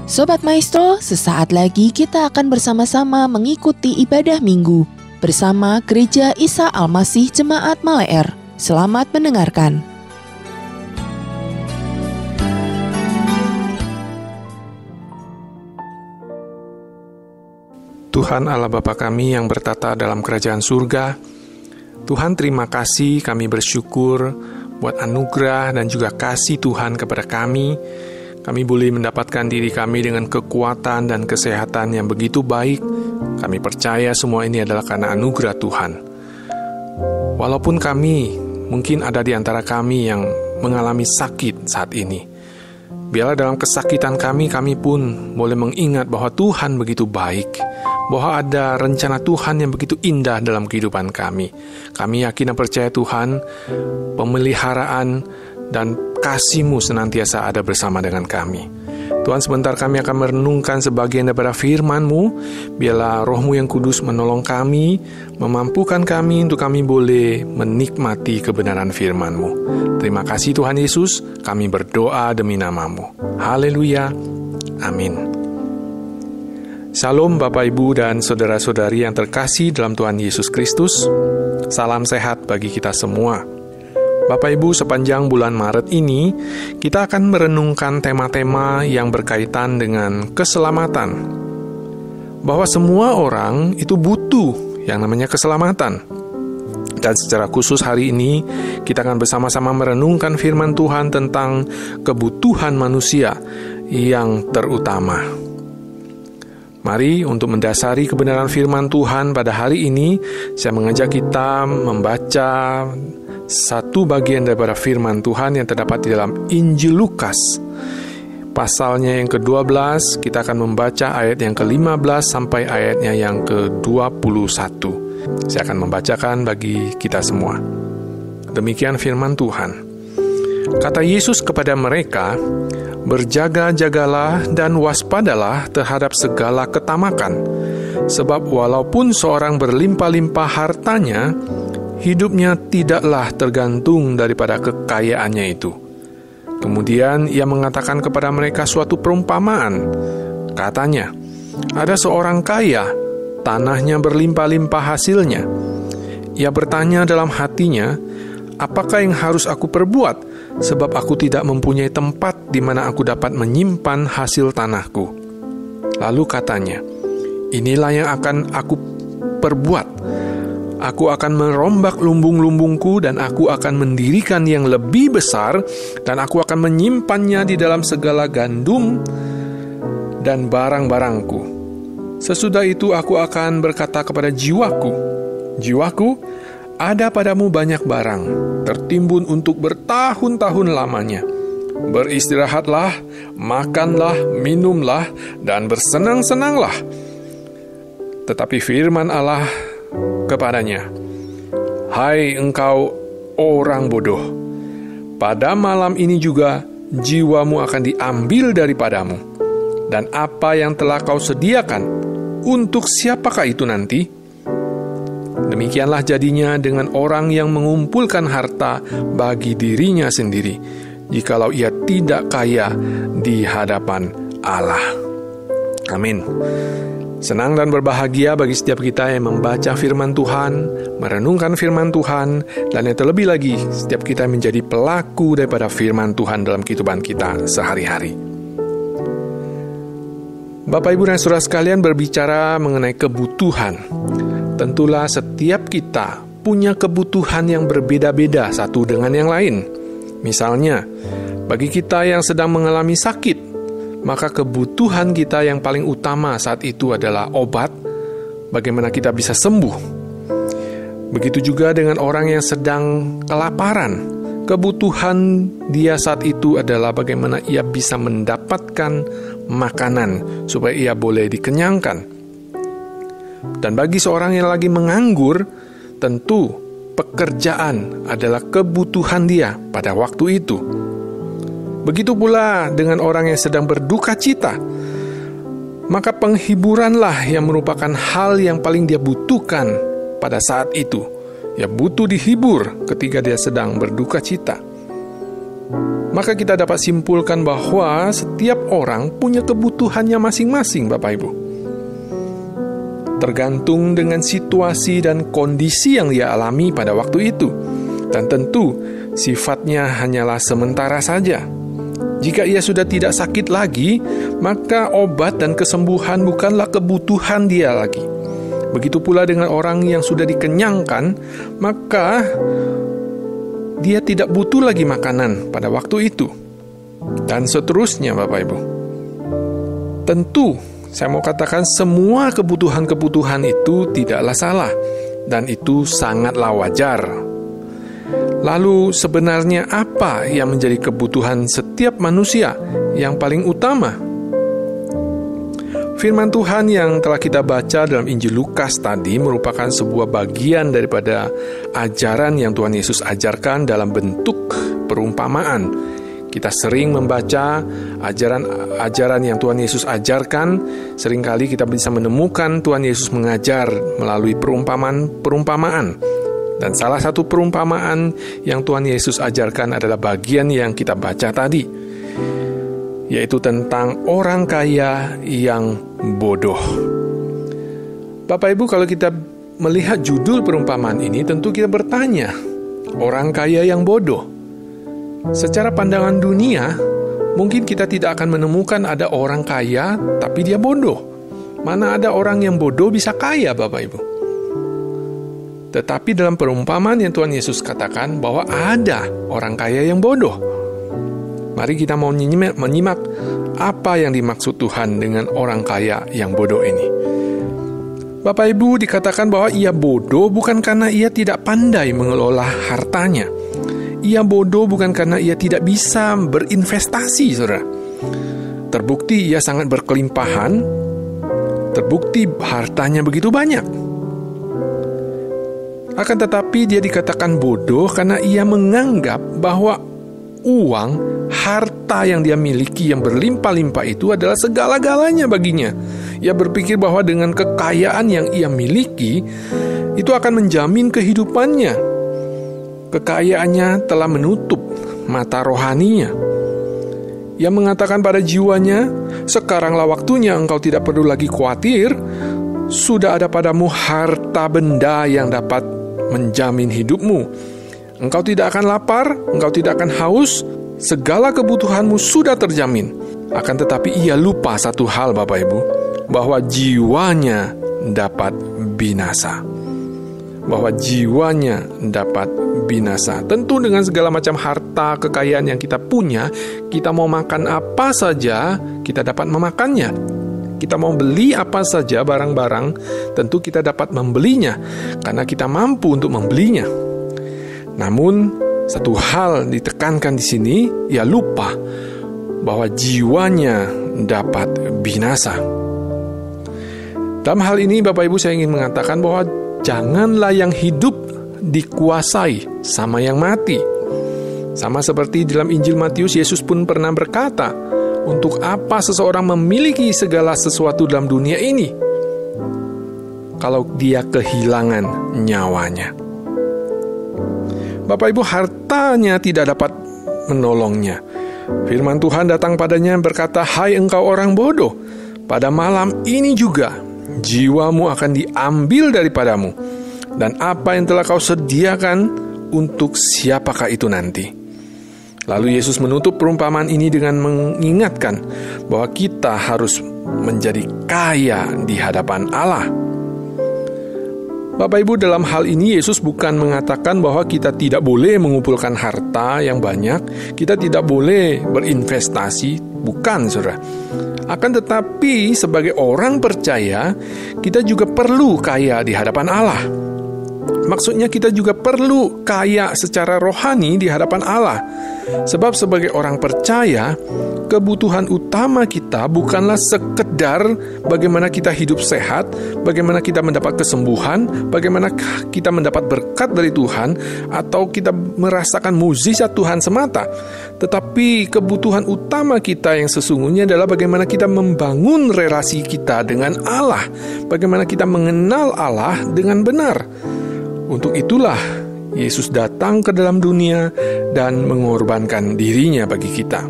Sobat Maestro, sesaat lagi kita akan bersama-sama mengikuti ibadah minggu bersama Gereja Isa Al-Masih Jemaat Maleer. Selamat mendengarkan. Tuhan Allah Bapa kami yang bertata dalam kerajaan surga, Tuhan terima kasih, kami bersyukur buat anugerah dan juga kasih Tuhan kepada kami. Kami boleh mendapatkan diri kami dengan kekuatan dan kesehatan yang begitu baik. Kami percaya semua ini adalah karena anugerah Tuhan. Walaupun kami, mungkin ada di antara kami yang mengalami sakit saat ini. Biarlah dalam kesakitan kami pun boleh mengingat bahwa Tuhan begitu baik. Bahwa ada rencana Tuhan yang begitu indah dalam kehidupan kami. Kami yakin dan percaya Tuhan, pemeliharaan dan kasih-Mu senantiasa ada bersama dengan kami. Tuhan, sebentar kami akan merenungkan sebagian daripada firman-Mu. Biarlah Roh-Mu yang kudus menolong kami, memampukan kami untuk kami boleh menikmati kebenaran firman-Mu. Terima kasih Tuhan Yesus, kami berdoa demi nama-Mu. Haleluya, amin. Salam Bapak Ibu dan saudara-saudari yang terkasih dalam Tuhan Yesus Kristus. Salam sehat bagi kita semua. Bapak Ibu, sepanjang bulan Maret ini, kita akan merenungkan tema-tema yang berkaitan dengan keselamatan. Bahwa semua orang itu butuh yang namanya keselamatan. Dan secara khusus hari ini, kita akan bersama-sama merenungkan firman Tuhan tentang kebutuhan manusia yang terutama. Mari untuk mendasari kebenaran firman Tuhan pada hari ini, saya mengajak kita membaca satu bagian daripada firman Tuhan yang terdapat di dalam Injil Lukas. Pasalnya yang ke-12, kita akan membaca ayat yang ke-15 sampai ayatnya yang ke-21. Saya akan membacakan bagi kita semua. Demikian firman Tuhan. Kata Yesus kepada mereka, "Berjaga-jagalah dan waspadalah terhadap segala ketamakan, sebab walaupun seorang berlimpah-limpah hartanya, hidupnya tidaklah tergantung daripada kekayaannya itu." Kemudian ia mengatakan kepada mereka suatu perumpamaan. Katanya, "Ada seorang kaya, tanahnya berlimpah-limpah hasilnya. Ia bertanya dalam hatinya, 'Apakah yang harus aku perbuat? Sebab aku tidak mempunyai tempat di mana aku dapat menyimpan hasil tanahku.' Lalu katanya, 'Inilah yang akan aku perbuat. Aku akan merombak lumbung-lumbungku dan aku akan mendirikan yang lebih besar dan aku akan menyimpannya di dalam segala gandum dan barang-barangku. Sesudah itu aku akan berkata kepada jiwaku, jiwaku, ada padamu banyak barang, tertimbun untuk bertahun-tahun lamanya. Beristirahatlah, makanlah, minumlah, dan bersenang-senanglah.' Tetapi firman Allah kepadanya, 'Hai engkau orang bodoh, pada malam ini juga jiwamu akan diambil daripadamu. Dan apa yang telah kau sediakan, untuk siapakah itu nanti?' Demikianlah jadinya dengan orang yang mengumpulkan harta bagi dirinya sendiri, jikalau ia tidak kaya di hadapan Allah." Amin. Senang dan berbahagia bagi setiap kita yang membaca firman Tuhan, merenungkan firman Tuhan, dan yang terlebih lagi, setiap kita menjadi pelaku daripada firman Tuhan dalam kehidupan kita sehari-hari. Bapak, Ibu, dan Saudara sekalian, berbicara mengenai kebutuhan. Tentulah setiap kita punya kebutuhan yang berbeda-beda satu dengan yang lain. Misalnya, bagi kita yang sedang mengalami sakit, maka kebutuhan kita yang paling utama saat itu adalah obat, bagaimana kita bisa sembuh. Begitu juga dengan orang yang sedang kelaparan. Kebutuhan dia saat itu adalah bagaimana ia bisa mendapatkan makanan supaya ia boleh dikenyangkan. Dan bagi seorang yang lagi menganggur, tentu pekerjaan adalah kebutuhan dia pada waktu itu. Begitu pula dengan orang yang sedang berduka cita, maka penghiburanlah yang merupakan hal yang paling dia butuhkan pada saat itu. Ya butuh dihibur ketika dia sedang berduka cita. maka kita dapat simpulkan bahwa setiap orang punya kebutuhannya masing-masing, Bapak Ibu. Tergantung dengan situasi dan kondisi yang dia alami pada waktu itu. Dan tentu, sifatnya hanyalah sementara saja. Jika ia sudah tidak sakit lagi, maka obat dan kesembuhan bukanlah kebutuhan dia lagi. Begitu pula dengan orang yang sudah dikenyangkan, maka dia tidak butuh lagi makanan pada waktu itu. Dan seterusnya, Bapak Ibu. Tentu, saya mau katakan semua kebutuhan-kebutuhan itu tidaklah salah, dan itu sangatlah wajar. Lalu sebenarnya apa yang menjadi kebutuhan setiap manusia yang paling utama? Firman Tuhan yang telah kita baca dalam Injil Lukas tadi merupakan sebuah bagian daripada ajaran yang Tuhan Yesus ajarkan dalam bentuk perumpamaan. Kita sering membaca ajaran yang Tuhan Yesus ajarkan, seringkali kita bisa menemukan Tuhan Yesus mengajar melalui perumpamaan. Dan salah satu perumpamaan yang Tuhan Yesus ajarkan adalah bagian yang kita baca tadi, yaitu tentang orang kaya yang bodoh. Bapak Ibu, kalau kita melihat judul perumpamaan ini, tentu kita bertanya, orang kaya yang bodoh. Secara pandangan dunia, mungkin kita tidak akan menemukan ada orang kaya tapi dia bodoh. Mana ada orang yang bodoh bisa kaya, Bapak Ibu? Tetapi dalam perumpamaan yang Tuhan Yesus katakan bahwa ada orang kaya yang bodoh. Mari kita mau menyimak apa yang dimaksud Tuhan dengan orang kaya yang bodoh ini. Bapak Ibu, dikatakan bahwa ia bodoh bukan karena ia tidak pandai mengelola hartanya. Ia bodoh bukan karena ia tidak bisa berinvestasi, saudara. Terbukti ia sangat berkelimpahan, terbukti hartanya begitu banyak. Akan tetapi dia dikatakan bodoh karena ia menganggap bahwa uang, harta yang dia miliki yang berlimpah-limpah itu adalah segala-galanya baginya. Ia berpikir bahwa dengan kekayaan yang ia miliki, itu akan menjamin kehidupannya. Kekayaannya telah menutup mata rohaninya. Ia mengatakan pada jiwanya, sekaranglah waktunya engkau tidak perlu lagi khawatir, sudah ada padamu harta benda yang dapat menjamin hidupmu. Engkau tidak akan lapar, engkau tidak akan haus, segala kebutuhanmu sudah terjamin. Akan tetapi ia lupa satu hal, Bapak Ibu, bahwa jiwanya dapat binasa. Bahwa jiwanya dapat binasa. Tentu dengan segala macam harta, kekayaan yang kita punya, kita mau makan apa saja, kita dapat memakannya. Kita mau beli apa saja barang-barang, tentu kita dapat membelinya, karena kita mampu untuk membelinya. Namun, satu hal ditekankan di sini, ia lupa bahwa jiwanya dapat binasa. Dalam hal ini, Bapak Ibu, saya ingin mengatakan bahwa janganlah yang hidup dikuasai sama yang mati. Sama seperti dalam Injil Matius, Yesus pun pernah berkata, untuk apa seseorang memiliki segala sesuatu dalam dunia ini kalau dia kehilangan nyawanya? Bapak Ibu, hartanya tidak dapat menolongnya. Firman Tuhan datang padanya berkata, hai engkau orang bodoh, pada malam ini juga jiwamu akan diambil daripadamu, dan apa yang telah kau sediakan untuk siapakah itu nanti? Lalu Yesus menutup perumpamaan ini dengan mengingatkan bahwa kita harus menjadi kaya di hadapan Allah. Bapak Ibu, dalam hal ini Yesus bukan mengatakan bahwa kita tidak boleh mengumpulkan harta yang banyak, kita tidak boleh berinvestasi, bukan, saudara. Akan tetapi sebagai orang percaya, kita juga perlu kaya di hadapan Allah. Maksudnya kita juga perlu kaya secara rohani di hadapan Allah. Sebab sebagai orang percaya, kebutuhan utama kita bukanlah sekedar bagaimana kita hidup sehat, bagaimana kita mendapat kesembuhan, bagaimana kita mendapat berkat dari Tuhan, atau kita merasakan mukjizat Tuhan semata. Tetapi kebutuhan utama kita yang sesungguhnya adalah bagaimana kita membangun relasi kita dengan Allah, bagaimana kita mengenal Allah dengan benar. Untuk itulah Yesus datang ke dalam dunia dan mengorbankan dirinya bagi kita.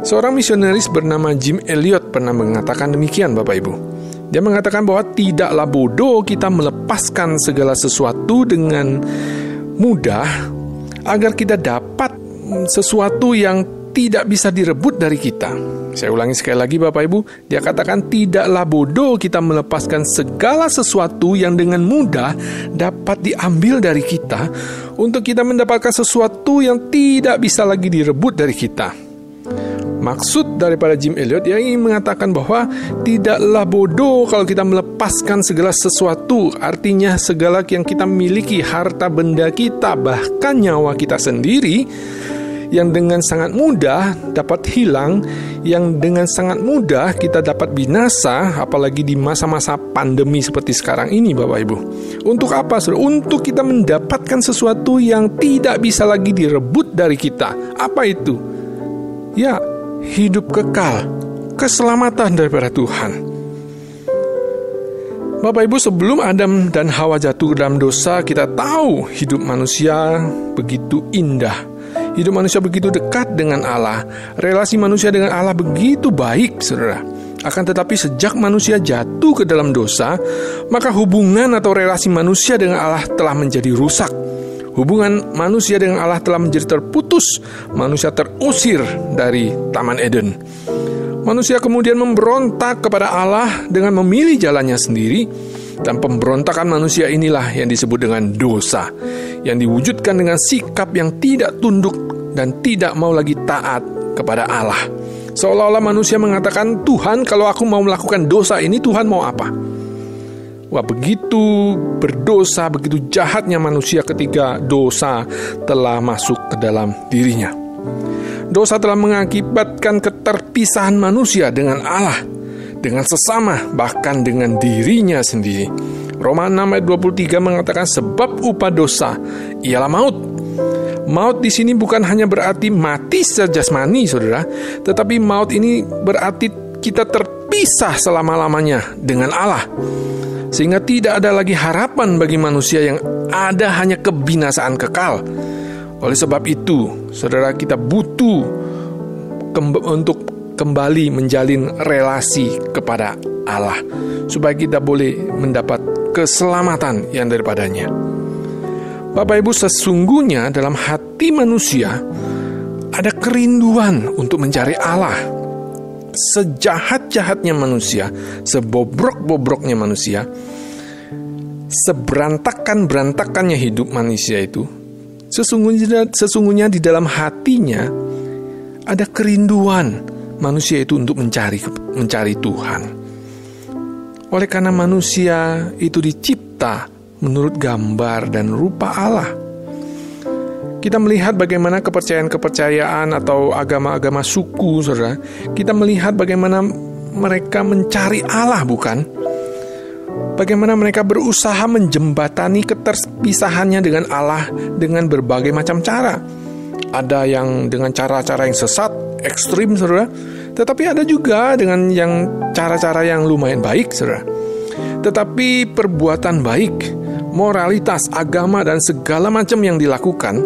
Seorang misionaris bernama Jim Elliot pernah mengatakan demikian, Bapak Ibu. Dia mengatakan bahwa tidaklah bodoh kita melepaskan segala sesuatu dengan mudah agar kita dapat sesuatu yang tidak bisa direbut dari kita. Saya ulangi sekali lagi, Bapak Ibu. Dia katakan tidaklah bodoh kita melepaskan segala sesuatu yang dengan mudah dapat diambil dari kita untuk kita mendapatkan sesuatu yang tidak bisa lagi direbut dari kita. Maksud daripada Jim Elliot, dia ingin mengatakan bahwa tidaklah bodoh kalau kita melepaskan segala sesuatu, artinya segala yang kita miliki, harta benda kita, bahkan nyawa kita sendiri, yang dengan sangat mudah dapat hilang, yang dengan sangat mudah kita dapat binasa, apalagi di masa-masa pandemi seperti sekarang ini, Bapak Ibu. Untuk apa, Saudara? Untuk kita mendapatkan sesuatu yang tidak bisa lagi direbut dari kita. Apa itu? Ya, hidup kekal, keselamatan daripada Tuhan. Bapak Ibu, sebelum Adam dan Hawa jatuh dalam dosa, kita tahu hidup manusia begitu indah. Hidup manusia begitu dekat dengan Allah. Relasi manusia dengan Allah begitu baik, Saudara. Akan tetapi sejak manusia jatuh ke dalam dosa, maka hubungan atau relasi manusia dengan Allah telah menjadi rusak. Hubungan manusia dengan Allah telah menjadi terputus. Manusia terusir dari Taman Eden. Manusia kemudian memberontak kepada Allah dengan memilih jalannya sendiri. Dan pemberontakan manusia inilah yang disebut dengan dosa, yang diwujudkan dengan sikap yang tidak tunduk dan tidak mau lagi taat kepada Allah. Seolah-olah manusia mengatakan, Tuhan, kalau aku mau melakukan dosa ini, Tuhan mau apa? Wah, begitu berdosa, begitu jahatnya manusia ketika dosa telah masuk ke dalam dirinya. Dosa telah mengakibatkan keterpisahan manusia dengan Allah, dengan sesama, bahkan dengan dirinya sendiri. Roma 6 ayat 23 mengatakan, sebab upah dosa ialah maut. Maut di sini bukan hanya berarti mati secara jasmani, Saudara, tetapi maut ini berarti kita terpisah selama-lamanya dengan Allah. Sehingga tidak ada lagi harapan bagi manusia, yang ada hanya kebinasaan kekal. Oleh sebab itu, Saudara, kita butuh untuk kembali menjalin relasi kepada Allah, supaya kita boleh mendapat keselamatan yang daripadanya. Bapak Ibu, sesungguhnya dalam hati manusia ada kerinduan untuk mencari Allah. Sejahat-jahatnya manusia, sebobrok-bobroknya manusia, seberantakan-berantakannya hidup manusia itu, sesungguhnya di dalam hatinya ada kerinduan manusia itu untuk mencari Tuhan. Oleh karena manusia itu dicipta menurut gambar dan rupa Allah. Kita melihat bagaimana kepercayaan-kepercayaan atau agama-agama suku, Saudara. Kita melihat bagaimana mereka mencari Allah, bukan? Bagaimana mereka berusaha menjembatani keterpisahannya dengan Allah dengan berbagai macam cara. Ada yang dengan cara-cara yang sesat, ekstrim, Saudara. Tetapi ada juga dengan yang cara-cara yang lumayan baik, Saudara. Tetapi perbuatan baik, moralitas, agama, dan segala macam yang dilakukan,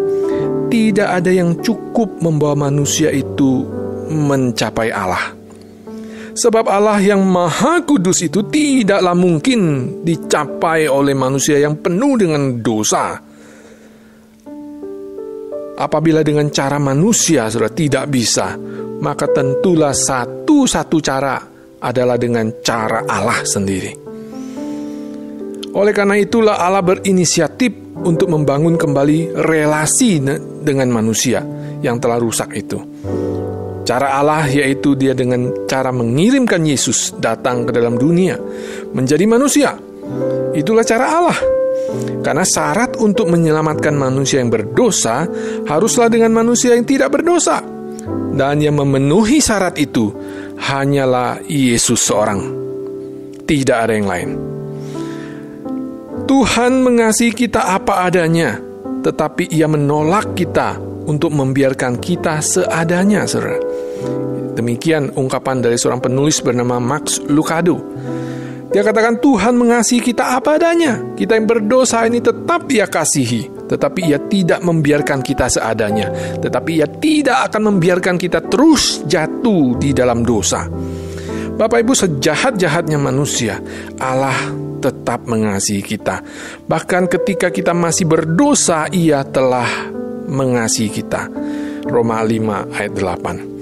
tidak ada yang cukup membawa manusia itu mencapai Allah. Sebab Allah yang Maha Kudus itu tidaklah mungkin dicapai oleh manusia yang penuh dengan dosa. Apabila dengan cara manusia sudah tidak bisa, maka tentulah satu-satu cara adalah dengan cara Allah sendiri. Oleh karena itulah Allah berinisiatif untuk membangun kembali relasi dengan manusia yang telah rusak itu. Cara Allah yaitu Dia dengan cara mengirimkan Yesus datang ke dalam dunia menjadi manusia. Itulah cara Allah. Karena syarat untuk menyelamatkan manusia yang berdosa haruslah dengan manusia yang tidak berdosa. Dan yang memenuhi syarat itu hanyalah Yesus seorang. Tidak ada yang lain. Tuhan mengasihi kita apa adanya, tetapi Ia menolak kita untuk membiarkan kita seadanya, saudara. Demikian ungkapan dari seorang penulis bernama Max Lucado. Dia katakan Tuhan mengasihi kita apa adanya. Kita yang berdosa ini tetap Dia kasihi. tetapi Ia tidak membiarkan kita seadanya, tetapi Ia tidak akan membiarkan kita terus jatuh di dalam dosa. Bapak Ibu, sejahat-jahatnya manusia, Allah tetap mengasihi kita. Bahkan ketika kita masih berdosa, Ia telah mengasihi kita. Roma 5 ayat 8.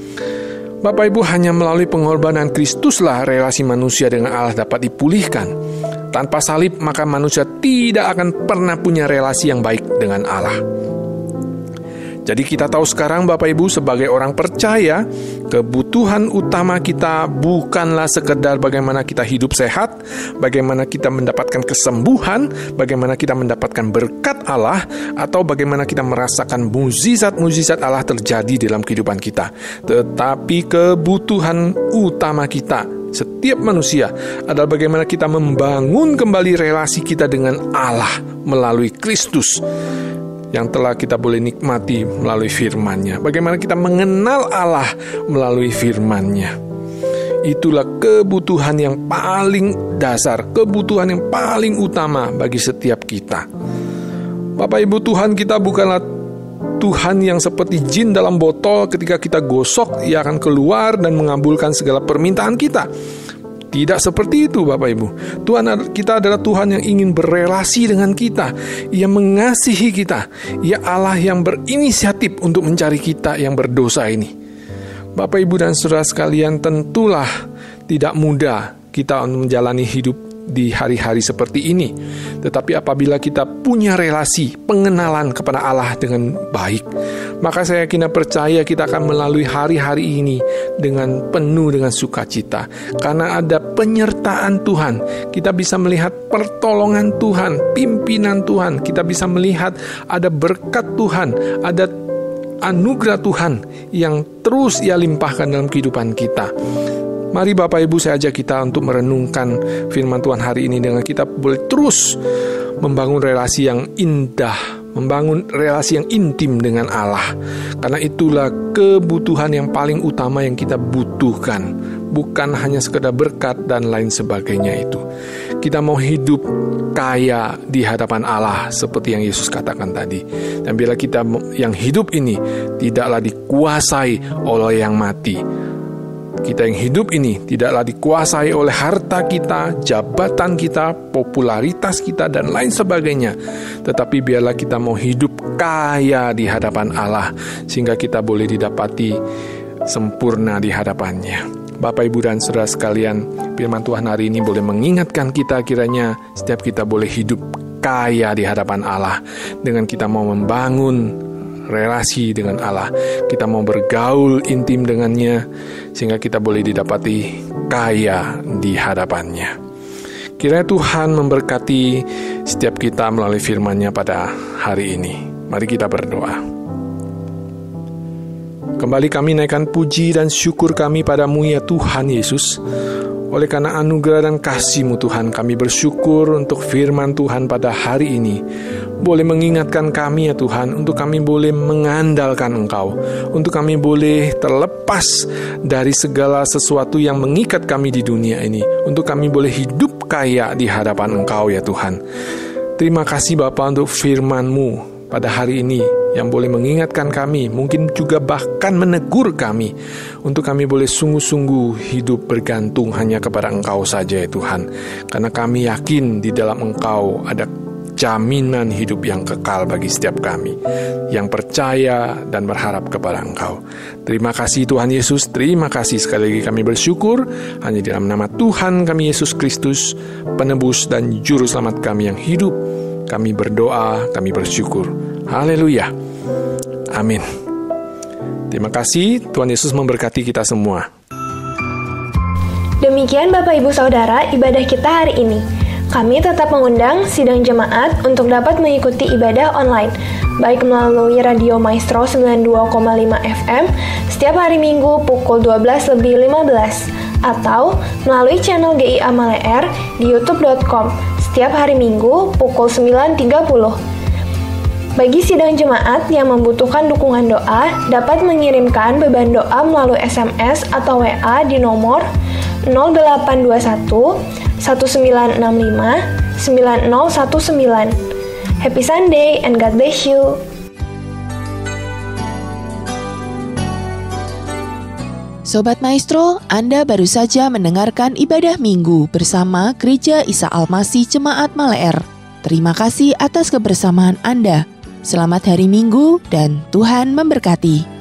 Bapak Ibu, hanya melalui pengorbanan Kristuslah relasi manusia dengan Allah dapat dipulihkan. Tanpa salib, maka manusia tidak akan pernah punya relasi yang baik dengan Allah. Jadi kita tahu sekarang Bapak Ibu, sebagai orang percaya, kebutuhan utama kita bukanlah sekedar bagaimana kita hidup sehat, bagaimana kita mendapatkan kesembuhan, bagaimana kita mendapatkan berkat Allah, atau bagaimana kita merasakan mukjizat-mukjizat Allah terjadi dalam kehidupan kita. Tetapi kebutuhan utama kita, setiap manusia, adalah bagaimana kita membangun kembali relasi kita dengan Allah melalui Kristus yang telah kita boleh nikmati melalui firman-Nya. Bagaimana kita mengenal Allah melalui firman-Nya. Itulah kebutuhan yang paling dasar, kebutuhan yang paling utama bagi setiap kita. Bapak Ibu, Tuhan kita bukanlah Tuhan yang seperti jin dalam botol, ketika kita gosok, Ia akan keluar dan mengabulkan segala permintaan kita. Tidak seperti itu Bapak Ibu. Tuhan kita adalah Tuhan yang ingin berelasi dengan kita. Ia mengasihi kita. Ia Allah yang berinisiatif untuk mencari kita yang berdosa ini. Bapak Ibu dan saudara sekalian, tentulah tidak mudah kita menjalani hidup di hari-hari seperti ini. Tetapi apabila kita punya relasi, pengenalan kepada Allah dengan baik, maka saya yakin dan percaya kita akan melalui hari-hari ini dengan penuh dengan sukacita. Karena ada penyertaan Tuhan, kita bisa melihat pertolongan Tuhan, pimpinan Tuhan, kita bisa melihat ada berkat Tuhan, ada anugerah Tuhan yang terus Ia limpahkan dalam kehidupan kita. Mari Bapak Ibu, saya ajak kita untuk merenungkan firman Tuhan hari ini dengan kita boleh terus membangun relasi yang indah, membangun relasi yang intim dengan Allah. Karena itulah kebutuhan yang paling utama yang kita butuhkan, bukan hanya sekedar berkat dan lain sebagainya itu. Kita mau hidup kaya di hadapan Allah seperti yang Yesus katakan tadi. Dan bila kita yang hidup ini tidaklah dikuasai oleh yang mati, kita yang hidup ini tidaklah dikuasai oleh harta kita, jabatan kita, popularitas kita, dan lain sebagainya. Tetapi biarlah kita mau hidup kaya di hadapan Allah, sehingga kita boleh didapati sempurna di hadapan-Nya. Bapak, Ibu, dan saudara sekalian, firman Tuhan hari ini boleh mengingatkan kita kiranya setiap kita boleh hidup kaya di hadapan Allah, dengan kita mau membangun relasi dengan Allah, kita mau bergaul intim dengannya, sehingga kita boleh didapati kaya di hadapan-Nya. Kiranya Tuhan memberkati setiap kita melalui firman-Nya pada hari ini. Mari kita berdoa. Kembali kami naikkan puji dan syukur kami padamu ya Tuhan Yesus. Oleh karena anugerah dan kasih-Mu Tuhan, kami bersyukur untuk firman Tuhan pada hari ini. Boleh mengingatkan kami ya Tuhan, untuk kami boleh mengandalkan Engkau, untuk kami boleh terlepas dari segala sesuatu yang mengikat kami di dunia ini, untuk kami boleh hidup kaya di hadapan Engkau ya Tuhan. Terima kasih Bapa untuk firman-Mu pada hari ini, yang boleh mengingatkan kami, mungkin juga bahkan menegur kami, untuk kami boleh sungguh-sungguh hidup bergantung hanya kepada Engkau saja ya Tuhan. Karena kami yakin di dalam Engkau ada jaminan hidup yang kekal bagi setiap kami yang percaya dan berharap kepada Engkau. Terima kasih Tuhan Yesus, terima kasih sekali lagi kami bersyukur hanya di dalam nama Tuhan kami Yesus Kristus, penebus dan juru selamat kami yang hidup. Kami berdoa, kami bersyukur. Haleluya. Amin. Terima kasih, Tuhan Yesus memberkati kita semua. Demikian Bapak Ibu Saudara ibadah kita hari ini. Kami tetap mengundang sidang jemaat untuk dapat mengikuti ibadah online, baik melalui Radio Maestro 92,5 FM setiap hari Minggu pukul 12:15 atau melalui channel GIA Male-R di youtube.com setiap hari Minggu pukul 9.30. Bagi sidang jemaat yang membutuhkan dukungan doa, dapat mengirimkan beban doa melalui SMS atau WA di nomor 0821 1965 9019. Happy Sunday and God bless you. Sobat Maestro, Anda baru saja mendengarkan ibadah minggu bersama Gereja Isa Al-Masih Jemaat Maleer. Terima kasih atas kebersamaan Anda. Selamat hari Minggu dan Tuhan memberkati.